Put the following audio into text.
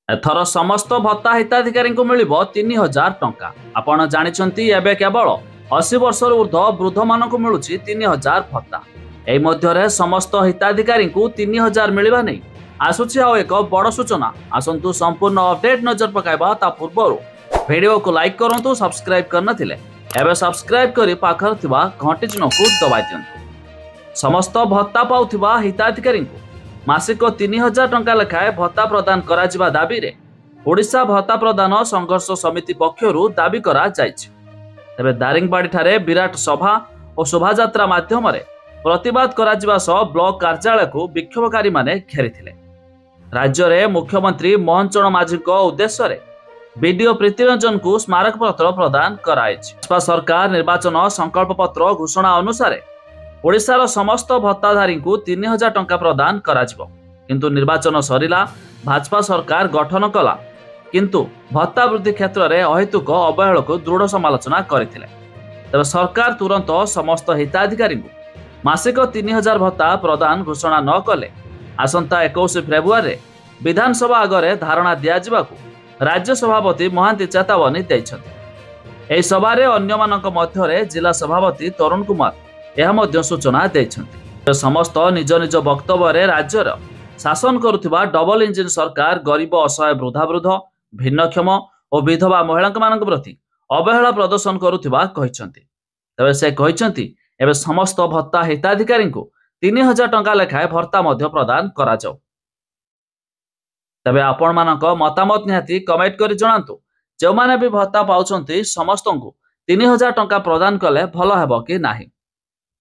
एथर समस्त भत्ता हिताधिकारी मिल 3000 टंका। आपण जानिछंती एबे केवल 80 वर्ष ऊर्ध्व वृद्ध मानक मिलूँ 3000 भत्ता। एही मध्यरे समस्त हिताधिकारी 3000 मिलवा नहीं आसुछि आ एक बड़ सूचना। आसंतु संपूर्ण अपडेट नजर पकाइबा ता पूर्व वीडियो को लाइक करंतु, सब्सक्राइब करनथिले एबे सब्सक्राइब करी पाखर थिबा घंटी चिन्ह को दबाइ दियंतु। समस्त भत्ता पाउथिबा हिताधिकारी मासिक 3000 टंका लेखाए भत्ता प्रदान करा जिबा दाबी रे ओडिशा भत्ता प्रदान संघर्ष समिति पक्षरु दाबी करा जायछि। तबे दारिंगबाड़ी ठारे विराट सभा और शोभायात्रा माध्यम प्रतिवाद करा जिबा सह ब्लॉक कार्यालय को विक्षोभकारी माने घेरिथिले। राज्य रे मुख्यमंत्री मोहन चरण माझी को उद्देश्य रे बीडीओ प्रीतिरंजन को स्मारक पत्र प्रदान कराइछि। भाजपा सरकार निर्वाचन संकल्प पत्र घोषणा अनुसार ओडिशार समस्त भत्ताधारी को 3000 टंका प्रदान कराजिबो। किंतु निर्वाचन सरिला भाजपा सरकार गठन कला, किंतु भत्ता वृद्धि क्षेत्र में अहेतुक अवहेला को दृढ़ समालोचना करथिले। तबे सरकार तुरंत समस्त हिताधिकारी को मासिक 3000 भत्ता प्रदान घोषणा न कले आसंता 21 फेब्रुआरी विधानसभा आगे धारणा दियाजिबाकू राज्य सभापति महांती चेतावनी दैछन्ति। एही सभारे अन्य मानक मध्यरे जिला सभापति तरुण कुमार यह मध्य सूचना दैछन्ति। समस्त निज निज वक्तव्य राज्यर शासन करुथिबा डबल इंजिन सरकार गरीब असहाय वृद्धावृद्ध भिन्नक्षम और विधवा महिला मान प्रति अवहेला प्रदर्शन करुथिबा कहिसन्ति। तबे से कहिसन्ति एबे समस्त भत्ता हिताधिकारी को 3000 टंका लेखाए भत्ता मध्य प्रदान करा जाऊ। तबे आपण मानक मतामत निहाती कमेंट करी जणांतु। जो माने भी भत्ता पाउछन्ति समस्त को 3000 टंका प्रदान कले भलो हेबो कि नाही।